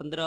15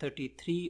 33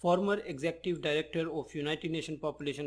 Former Executive Director of United Nations Population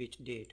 which date?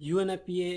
UNFPA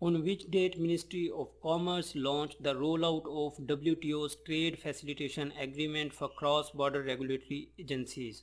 On which date Ministry of Commerce launched the rollout of WTO's Trade Facilitation Agreement for Cross-Border Regulatory Agencies?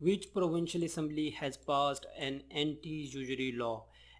Which provincial assembly has passed an anti-usury law?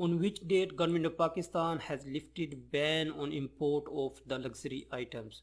On which date Government of Pakistan has lifted ban on import of the luxury items?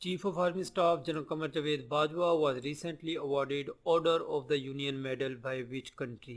Chief of Army Staff General Qamar Javed Bajwa was recently awarded Order of the Union Medal by which country?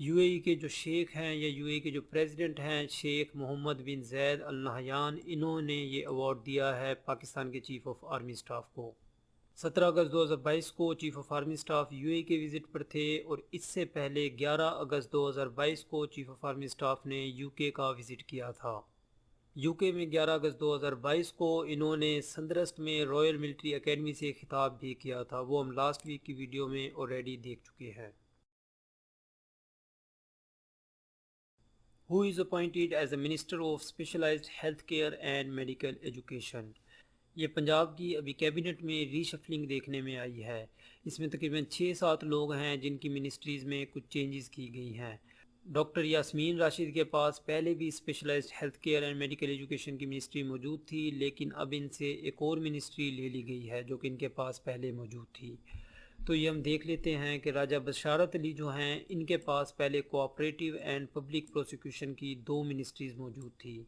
U A E کے جو شیخ ہیں یا you A E کے جو president ہیں شیخ محمد بن زید ال نہیان، انہوں نے یہ ایوارڈ دیا ہے پاکستان کے چیف آف آرمی سٹاف کو۔ 17 اگست 2022 کو chief of army staff U A E کے وزٹ پر تھے، اور اس سے پہلے 11 اگست 2022 کو چیف آف آرمی سٹاف نے یو کے کا وزٹ کیا تھا۔ یو کے میں 11 اگست 2022 کو انہوں نے سندرسٹ میں رائل ملٹری اکیڈمی سے خطاب بھی کیا تھا، وہ ہم لاسٹ ویک کی ویڈیو میں آلریڈی دیکھ چکے ہیں۔ Who is appointed as the Minister of Specialized Healthcare and Medical Education؟ یہ پنجاب کی ابھی کیبنٹ میں ری شفلنگ دیکھنے میں آئی ہے۔ اس میں تقریباً 6-7 لوگ ہیں جن کی منسٹریز میں کچھ چینجز کی گئی ہیں۔ ڈاکٹر یاسمین راشد کے پاس پہلے بھی specialized health care and medical education کی منسٹری موجود تھی، لیکن اب ان سے ایک اور منسٹری لے لی گئی ہے جو کہ ان کے پاس پہلے موجود تھی۔ تو یہ ہم دیکھ لیتے ہیں کہ راجہ بشارت علی جو ہیں ان کے پاس پہلے کوآپریٹیو اینڈ پبلک پروسیکیوشن کی 2 منسٹریز موجود تھی۔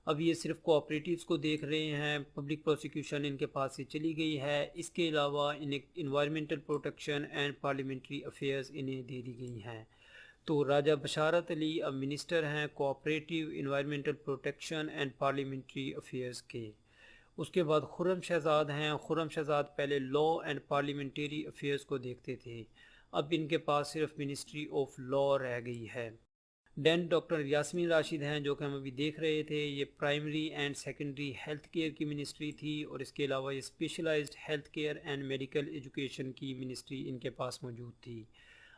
اب یہ صرف کوآپریٹیوز کو دیکھ رہے ہیں، پبلک پروسیکیوشن ان کے پاس سے چلی گئی ہے۔ اس کے علاوہ انہیں environmental protection and parliamentary affairs انہیں دے دی گئی ہیں۔ تو راجہ بشارت علی اب منسٹر ہیں cooperative, environmental protection and parliamentary affairs کے۔ اس کے بعد خرم شہزاد ہیں۔ خرم شہزاد پہلے لا اینڈ پارلیمنٹری افیئرز کو دیکھتے تھے، اب ان کے پاس صرف منسٹری آف لا رہ گئی ہے۔ دین ڈاکٹر یاسمین راشد ہیں جو کہ ہم ابھی دیکھ رہے تھے، یہ primary and secondary health care کی منسٹری تھی، اور اس کے علاوہ یہ specialized health care and medical education کی منسٹری ان کے پاس موجود تھی۔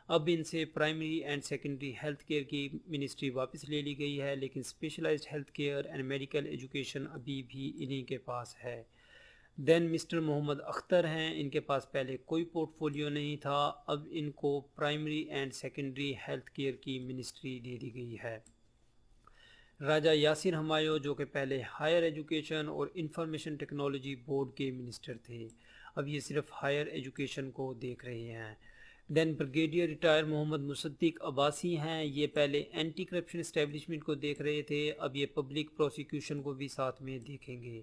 اب ان سے primary and secondary health care کی منسٹری واپس لے لی گئی ہے، لیکن specialized health care and medical education ابھی بھی انہی کے پاس ہے۔ دین مسٹر محمد اختر ہیں، ان کے پاس پہلے کوئی پورٹ فولیو نہیں تھا، اب ان کو primary and secondary health care کی منسٹری دے دی گئی ہے۔ راجہ یاسر ہمایوں جو کہ پہلے ہائر ایجوکیشن اور انفارمیشن ٹیکنالوجی بورڈ کے منسٹر تھے، اب یہ صرف ہائر ایجوکیشن کو دیکھ رہے ہیں۔ دین بریگیڈیئر ریٹائر محمد مصدق عباسی ہیں، یہ پہلے اینٹی کرپشن اسٹیبلشمنٹ کو دیکھ رہے تھے، اب یہ پبلک پروسیکیوشن کو بھی ساتھ میں دیکھیں گے۔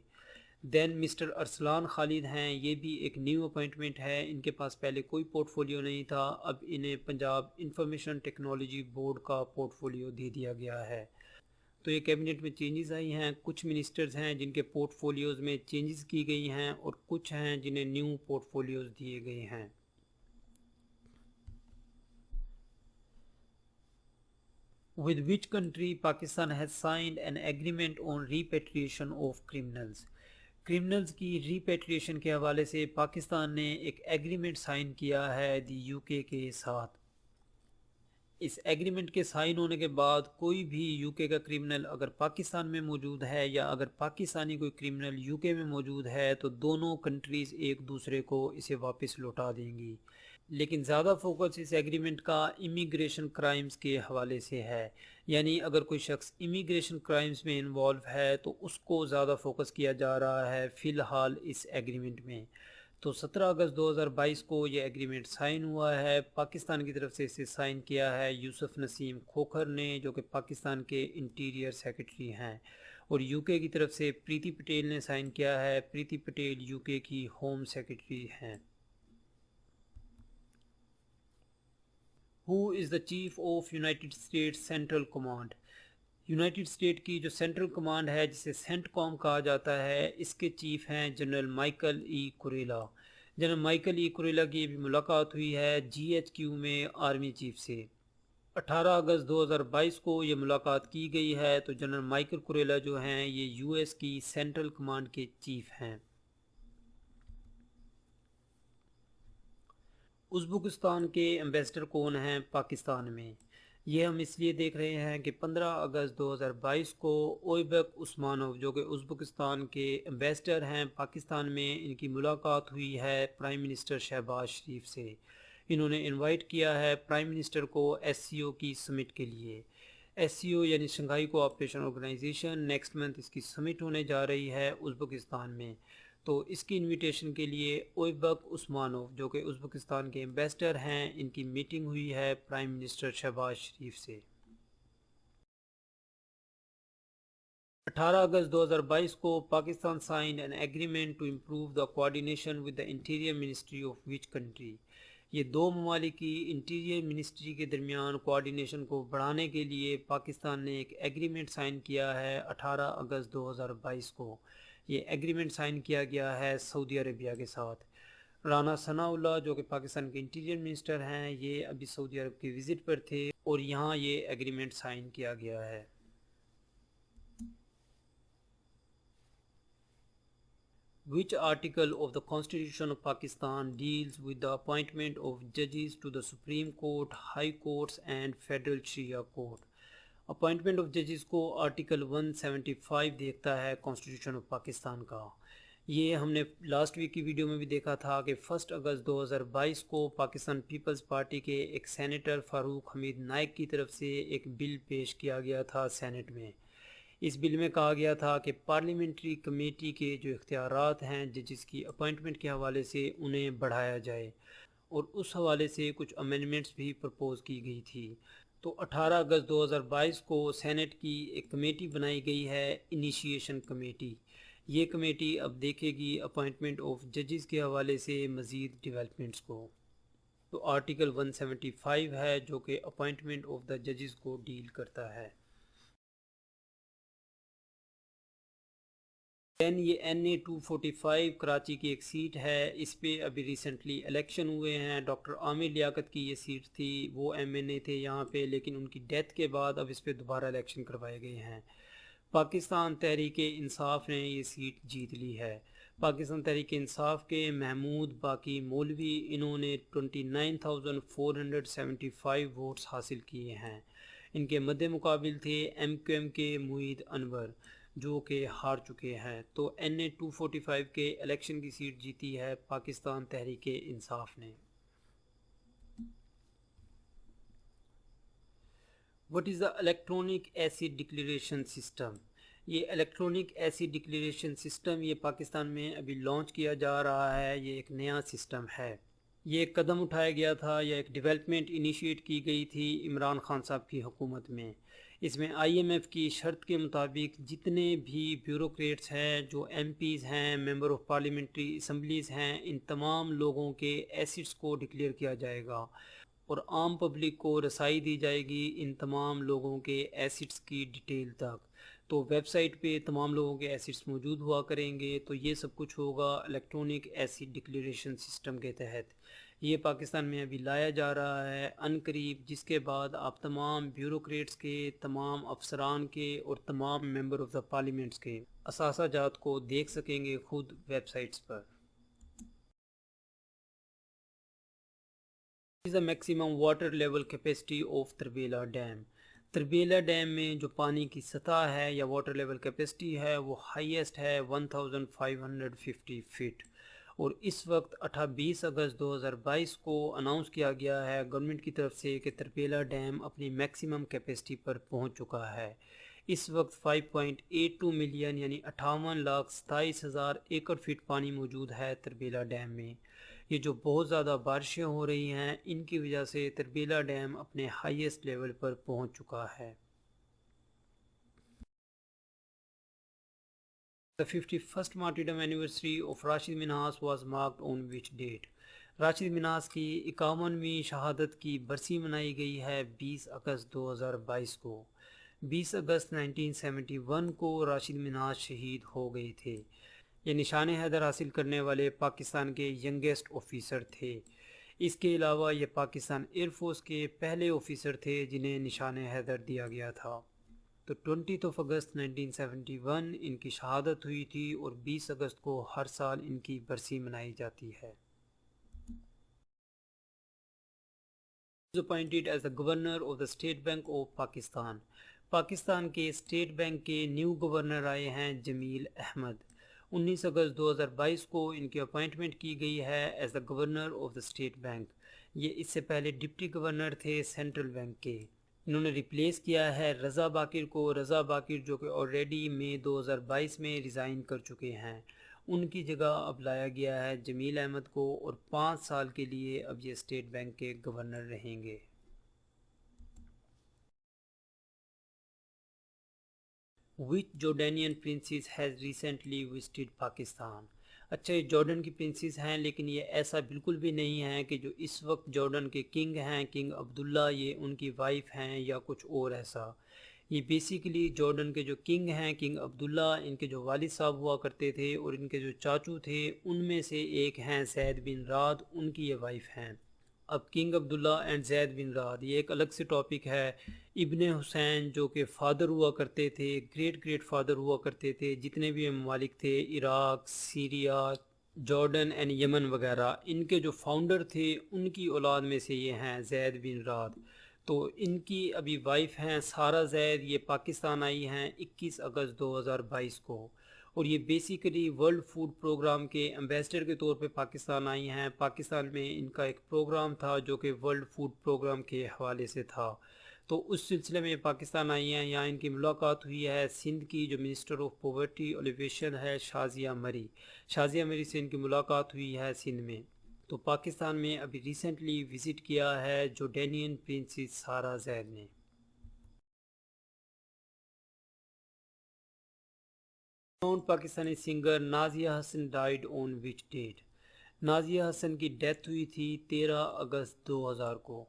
دین مسٹر ارسلان خالد ہیں، یہ بھی ایک نیو اپوائنٹمنٹ ہے، ان کے پاس پہلے کوئی پورٹ فولیو نہیں تھا، اب انہیں پنجاب انفارمیشن ٹیکنالوجی بورڈ کا پورٹ فولیو دے دیا گیا ہے۔ تو یہ کیبنٹ میں چینجز آئی ہیں، کچھ منسٹرز ہیں جن کے پورٹ فولیوز میں چینجز کی گئی ہیں، اور کچھ ہیں جنہیں نیو پورٹ فولیوز دیے گئے ہیں۔ With which country Pakistan has signed an agreement on repatriation of criminals؟ Criminals کی ریپیٹریشن کے حوالے سے پاکستان نے ایک ایگریمنٹ سائن کیا ہے دی یو کے ساتھ۔ اس ایگریمنٹ کے سائن ہونے کے بعد کوئی بھی یو کے کا کرمنل اگر پاکستان میں موجود ہے یا اگر پاکستانی کوئی کرمنل یو کے میں موجود ہے تو دونوں کنٹریز ایک دوسرے کو اسے واپس لوٹا دیں گی، لیکن زیادہ فوکس اس ایگریمنٹ کا امیگریشن کرائمز کے حوالے سے ہے، یعنی اگر کوئی شخص امیگریشن کرائمز میں انوالو ہے تو اس کو زیادہ فوکس کیا جا رہا ہے فی الحال اس ایگریمنٹ میں۔ تو 17 اگست 2022 کو یہ ایگریمنٹ سائن ہوا ہے، پاکستان کی طرف سے اسے سائن کیا ہے یوسف نسیم کھوکھر نے جو کہ پاکستان کے انٹیریئر سیکرٹری ہیں، اور یو کے کی طرف سے پریتی پٹیل نے سائن کیا ہے۔ پریتی پٹیل یو کے کی ہوم سیکرٹری ہیں۔ Who is the Chief of United States Central Command؟ United state کی جو سینٹرل کمانڈ ہے جسے سینٹ کام کہا جاتا ہے، اس کے چیف ہیں جنرل مائیکل ای کوریلا۔ جنرل مائیکل ای کوریلا کی بھی ملاقات ہوئی ہے جی ایچ کیو میں آرمی چیف سے۔ 18 اگست 2022 کو یہ ملاقات کی گئی ہے۔ تو جنرل مائیکل کوریلا جو ہیں یہ یو ایس کی سینٹرل کمانڈ کے چیف ہیں۔ ازبکستان کے ایمبیسڈر کون ہیں پاکستان میں؟ یہ ہم اس لیے دیکھ رہے ہیں کہ 15 اگست 2022 کو اویبک عثمانوف جو کہ ازبکستان کے ایمبیسڈر ہیں پاکستان میں، ان کی ملاقات ہوئی ہے پرائم منسٹر شہباز شریف سے۔ انہوں نے انوائٹ کیا ہے پرائم منسٹر کو ایس سی او کی سمٹ کے لیے۔ ایس سی او یعنی Shanghai cooperation organisation, next month اس کی سمٹ ہونے جا رہی ہے ازبکستان میں۔ تو اس کی انویٹیشن کے لیے اویبک عثمانوف جو کہ ازبکستان کے ایمبیسڈر ہیں، ان کی میٹنگ ہوئی ہے پرائم منسٹر شہباز شریف سے۔ 18 اگست 2022 کو Pakistan signed an agreement to improve the coordination with the interior ministry of which country? یہ دو ممالک کی انٹیریئر منسٹری کے درمیان کوارڈینیشن کو بڑھانے کے لیے پاکستان نے ایک ایگریمنٹ سائن کیا ہے 18 اگست 2022 کو۔ یہ ایگریمنٹ سائن کیا گیا ہے سعودی عربیہ کے ساتھ۔ رانا ثناء اللہ جو کہ پاکستان کے انٹیریئر منسٹر ہیں، یہ ابھی سعودی عرب کی وزٹ پر تھے اور یہاں یہ ایگریمنٹ سائن کیا گیا ہے۔ Which article of the Constitution of Pakistan deals with the appointment of judges to the Supreme Court, High Courts and Federal Sharia Court؟ Appointment of ججز کو آرٹیکل 175 دیکھتا ہے کانسٹیٹیوشن آف پاکستان کا۔ یہ ہم نے لاسٹ ویک کی ویڈیو میں بھی دیکھا تھا کہ 1 اگست 2022 کو پاکستان پیپلز پارٹی کے ایک سینیٹر فاروق حمید نائک کی طرف سے ایک بل پیش کیا گیا تھا سینٹ میں۔ اس بل میں کہا گیا تھا کہ پارلیمنٹری کمیٹی کے جو اختیارات ہیں ججز کی اپوائنٹمنٹ کے حوالے سے انہیں بڑھایا جائے، اور اس حوالے سے کچھ امینڈمنٹس بھی پرپوز کی گئی تھی۔ تو 18 اگست 2022 کو سینٹ کی ایک کمیٹی بنائی گئی ہے، انیشیشن کمیٹی۔ یہ کمیٹی اب دیکھے گی اپوائنٹمنٹ آف ججز کے حوالے سے مزید ڈیولپمنٹس کو۔ تو آرٹیکل 175 ہے جو کہ اپوائنٹمنٹ آف دا ججز کو ڈیل کرتا ہے۔ یہ NA-245 کراچی کی ایک سیٹ ہے، اس پہ ابھی ریسنٹلی الیکشن ہوئے ہیں۔ ڈاکٹر عامر لیاقت کی یہ سیٹ تھی، وہ MNA تھے یہاں پہ، لیکن ان کی ڈیتھ کے بعد اب اس پہ دوبارہ الیکشن کروائے گئے ہیں۔ پاکستان تحریک انصاف نے یہ سیٹ جیت لی ہے۔ پاکستان تحریک انصاف کے محمود باقی مولوی، انہوں نے 29,475 ووٹس حاصل کیے ہیں۔ ان کے مد مقابل تھے MQM کے معید انور جو کہ ہار چکے ہیں۔ تو NA-245 کے الیکشن کی سیٹ جیتی ہے پاکستان تحریک انصاف نے۔ What is the electronic acid declaration system؟ یہ الیکٹرونک ایسڈ ڈکلیریشن سسٹم یہ پاکستان میں ابھی لانچ کیا جا رہا ہے۔ یہ ایک نیا سسٹم ہے، یہ ایک قدم اٹھایا گیا تھا یا ایک ڈیولپمنٹ انیشیٹ کی گئی تھی عمران خان صاحب کی حکومت میں۔ اس میں IMF کی شرط کے مطابق جتنے بھی بیوروکریٹس ہیں، جو MPs ہیں، ممبر آف پارلیمنٹری اسمبلیز ہیں، ان تمام لوگوں کے ایسڈز کو ڈکلیئر کیا جائے گا اور عام پبلک کو رسائی دی جائے گی ان تمام لوگوں کے ایسڈز کی ڈیٹیل تک۔ تو ویب سائٹ پہ تمام لوگوں کے ایسڈز موجود ہوا کریں گے۔ تو یہ سب کچھ ہوگا الیکٹرونک ایسڈ ڈکلیریشن سسٹم کے تحت۔ یہ پاکستان میں ابھی لایا جا رہا ہے عنقریب، جس کے بعد آپ تمام بیوروکریٹس کے، تمام افسران کے اور تمام ممبر آف دا پارلیمنٹس کے اثاثہ جات کو دیکھ سکیں گے خود ویب سائٹس پر۔ is the maximum water level capacity of Tarbela dam. Tarbela dam میں جو پانی کی سطح ہے یا واٹر لیول کیپیسٹی ہے وہ ہائیسٹ ہے 1550 فٹ، اور اس وقت 20 اگست 2022 کو اناؤنس کیا گیا ہے گورنمنٹ کی طرف سے کہ تربیلا ڈیم اپنی میکسیمم کیپیسٹی پر پہنچ چکا ہے۔ اس وقت 5.82 ملین یعنی 58,27,000 ایکڑ فٹ پانی موجود ہے تربیلا ڈیم میں۔ یہ جو بہت زیادہ بارشیں ہو رہی ہیں ان کی وجہ سے تربیلا ڈیم اپنے ہائیسٹ لیول پر پہنچ چکا ہے۔ The 51st martyrdom anniversary of Rashid Minhas was marked on which date؟ Rashid Minhas کی 51ویں شہادت کی برسی منائی گئی ہے 20 اگست 2022 کو۔ 20 اگست 1971 کو راشد منہاس شہید ہو گئے تھے۔ یہ نشان حیدر حاصل کرنے والے پاکستان کے ینگیسٹ آفیسر تھے۔ اس کے علاوہ یہ پاکستان ایئر فورس کے پہلے آفیسر تھے جنہیں نشان حیدر دیا گیا تھا۔ تو 20 اگست 1971 ان کی شہادت ہوئی تھی اور 20 اگست کو ہر سال ان کی برسی منائی جاتی ہے۔ Appointed as the governor of the State Bank of Pakistan۔ Pakistan کے اسٹیٹ بینک کے نیو گورنر آئے ہیں جمیل احمد۔ 19 اگست 2022 کو ان کی اپوائنٹمنٹ کی گئی ہے as the governor of the state bank. یہ اس سے پہلے ڈپٹی گورنر تھے سینٹرل بینک کے۔ انہوں نے ریپلیس کیا ہے رضا باقر کو۔ رضا باقر جو کہ آلریڈی مئی 2022 میں ریزائن کر چکے ہیں، ان کی جگہ اب لایا گیا ہے جمیل احمد کو، اور 5 سال کے لیے اب یہ اسٹیٹ بینک کے گورنر رہیں گے۔ Which Jordanian princess has recently visited Pakistan؟ اچھا یہ جارڈن کی پرنسز ہیں، لیکن یہ ایسا بالکل بھی نہیں ہے کہ جو اس وقت جارڈن کے کنگ ہیں، کنگ عبداللہ، یہ ان کی وائف ہیں یا کچھ اور ایسا۔ یہ بیسیکلی جارڈن کے جو کنگ ہیں، کنگ عبداللہ، ان کے جو والد صاحب ہوا کرتے تھے اور ان کے جو چاچو تھے ان میں سے ایک ہیں زید بن راد، ان کی یہ وائف ہیں۔ اب کنگ عبداللہ اینڈ زید بن راد یہ ایک الگ سے ٹاپک ہے۔ ابن حسین جو کہ فادر ہوا کرتے تھے، گریٹ فادر ہوا کرتے تھے، جتنے بھی ممالک تھے، عراق، سیریا، جارڈن اینڈ یمن وغیرہ، ان کے جو فاؤنڈر تھے ان کی اولاد میں سے یہ ہیں زید بن راد۔ تو ان کی ابھی وائف ہیں سارہ زید، یہ پاکستان آئی ہیں 21 اگست 2022 کو، اور یہ بیسیکلی ورلڈ فوڈ پروگرام کے ایمبیسڈر کے طور پہ پاکستان آئی ہیں۔ پاکستان میں ان کا ایک پروگرام تھا جو کہ ورلڈ فوڈ پروگرام کے حوالے سے تھا، تو اس سلسلے میں پاکستان آئی ہیں۔ یہاں ان کی ملاقات ہوئی ہے سندھ کی جو منسٹر آف پاورٹی الیویشن ہے شازیہ مری، شازیہ مری سے ان کی ملاقات ہوئی ہے سندھ میں۔ تو پاکستان میں ابھی ریسنٹلی وزٹ کیا ہے جورڈینین پرنسس سارہ زید نے۔ نون پاکستانی سنگر نازیہ حسن ڈائیڈ آن وچ ڈیٹ؟ نازیہ حسن کی ڈیتھ ہوئی تھی 13 اگست 2000 کو۔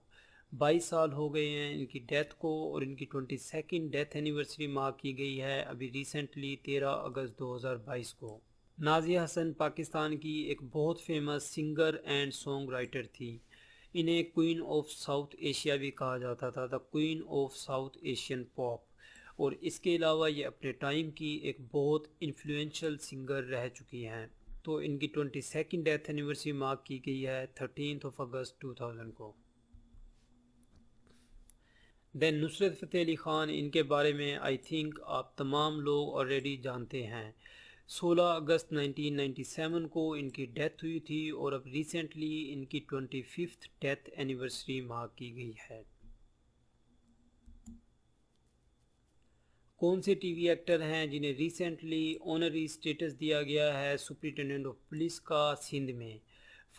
22 سال ہو گئے ہیں ان کی ڈیتھ کو، اور ان کی 22 ڈیتھ اینیورسری مارک کی گئی ہے ابھی ریسنٹلی 13 اگست 2022 کو۔ نازیہ حسن پاکستان کی ایک بہت famous singer and song writer تھی۔ انہیں کوئین آف ساؤتھ ایشیا بھی کہا جاتا تھا، دا کوئین آف ساؤتھ ایشین پاپ، اور اس کے علاوہ یہ اپنے ٹائم کی ایک بہت انفلوئنشل سنگر رہ چکی ہیں۔ تو ان کی 22 ڈیتھ اینیورسری مارک کی گئی ہے 13 اگست 2000 کو۔ دین نصرت فتح علی خان، ان کے بارے میں آئی تھنک آپ تمام لوگ آلریڈی جانتے ہیں۔ 16 اگست 1997 کو ان کی ڈیتھ ہوئی تھی، اور اب ریسنٹلی ان کی 25 ڈیتھ اینیورسری مارک کی گئی ہے۔ کون سے ٹی وی ایکٹر ہیں جنہیں ریسنٹلی آنری اسٹیٹس دیا گیا ہے سپرنٹینڈنٹ آف پولیس کا سندھ میں؟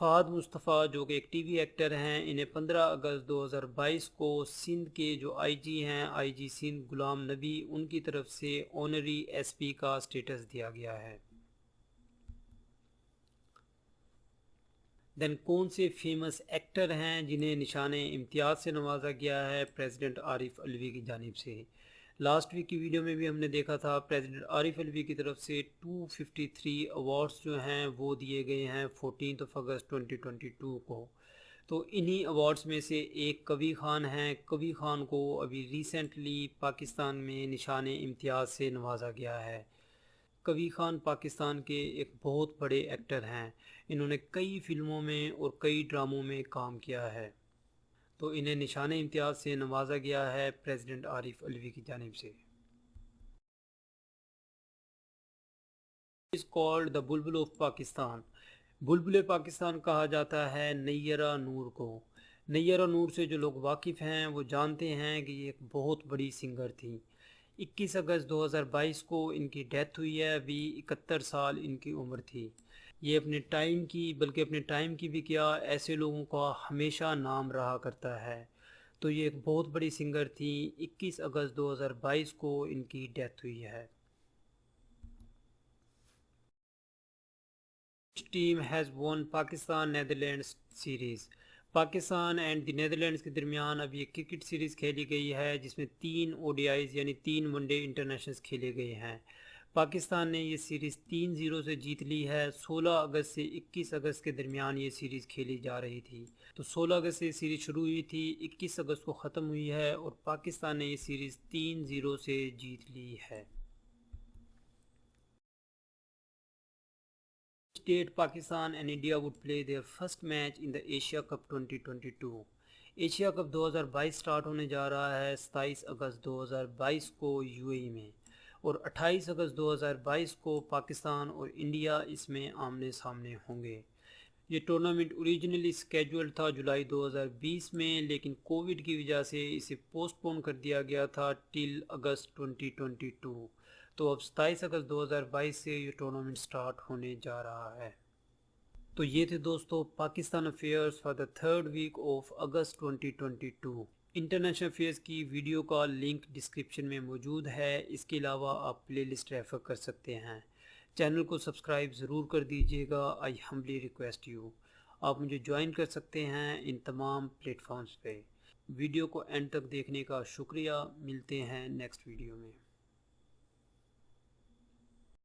فہد مصطفیٰ جو کہ ایک ٹی وی ایکٹر ہیں، انہیں 15 اگست 2022 کو سندھ کے جو آئی جی ہیں، آئی جی سندھ غلام نبی، ان کی طرف سے آنری ایس پی کا اسٹیٹس دیا گیا ہے۔ دین کون سے فیمس ایکٹر ہیں جنہیں نشان امتیاز سے نوازا گیا ہے پریزیڈنٹ عارف علوی کی جانب سے؟ لاسٹ ویک کی ویڈیو میں بھی ہم نے دیکھا تھا پریزیڈنٹ عارف علوی کی طرف سے 253 ایوارڈز جو ہیں وہ دیے گئے ہیں 14 اگست 2022 کو۔ تو انہی ایوارڈز میں سے ایک کوی خان ہیں۔ کوی خان کو ابھی ریسنٹلی پاکستان میں نشان امتیاز سے نوازا گیا ہے۔ کوی خان پاکستان کے ایک بہت بڑے ایکٹر ہیں، انہوں نے کئی فلموں میں اور کئی ڈراموں میں کام کیا ہے، تو انہیں نشان امتیاز سے نوازا گیا ہے پریزیڈنٹ عارف علوی کی جانب سے۔ is called the Bulbul of Pakistan? بلبل پاکستان کہا جاتا ہے نیرہ نور کو۔ نیرہ نور سے جو لوگ واقف ہیں وہ جانتے ہیں کہ یہ ایک بہت بڑی سنگر تھی۔ 21 اگست 2022 کو ان کی ڈیتھ ہوئی ہے، ابھی 71 سال ان کی عمر تھی۔ یہ اپنے ٹائم کی، بلکہ اپنے ٹائم کی بھی کیا، ایسے لوگوں کا ہمیشہ نام رہا کرتا ہے۔ تو یہ ایک بہت بڑی سنگر تھی۔ 21 اگست 2022 کو ان کی ڈیتھ ہوئی ہے۔ Team has won Pakistan Netherlands series? Pakistan and the Netherlands کے درمیان اب یہ کرکٹ سیریز کھیلی گئی ہے جس میں 3 او ڈی آئیز یعنی 3 ون ڈے انٹرنیشنلز کھیلے گئے ہیں۔ پاکستان نے یہ سیریز 3-0 سے جیت لی ہے۔ 16 اگست سے 21 اگست کے درمیان یہ سیریز کھیلی جا رہی تھی۔ تو 16 اگست سے یہ سیریز شروع ہوئی تھی، 21 اگست کو ختم ہوئی ہے، اور پاکستان نے یہ سیریز 3-0 سے جیت لی ہے۔ Date Pakistan and India would play their first match in the Asia Cup 2022؟ Asia cup 2022 start ہونے جا رہا ہے 27 اگست 2022 کو یو اے ای میں، اور 28 اگست 2022 کو پاکستان اور انڈیا اس میں آمنے سامنے ہوں گے۔ یہ ٹورنامنٹ اوریجنلی سکیجول تھا جولائی 2020 میں، لیکن کووڈ کی وجہ سے اسے پوسٹ پون کر دیا گیا تھا ٹل اگست 2022۔ تو اب 27 اگست 2022 سے یہ ٹورنامنٹ سٹارٹ ہونے جا رہا ہے۔ تو یہ تھے دوستو Pakistan affairs for the 3rd week of August 2022۔ International affairs کی ویڈیو کا لنک ڈسکرپشن میں موجود ہے، اس کے علاوہ آپ پلے لسٹ ریفر کر سکتے ہیں۔ چینل کو سبسکرائب ضرور کر دیجیے گا. آئی ہمبلی ریکویسٹ یو. آپ مجھے جوائن کر سکتے ہیں ان تمام پلیٹ فارمز پہ. ویڈیو کو اینڈ تک دیکھنے کا شکریہ. ملتے ہیں نیکسٹ ویڈیو میں.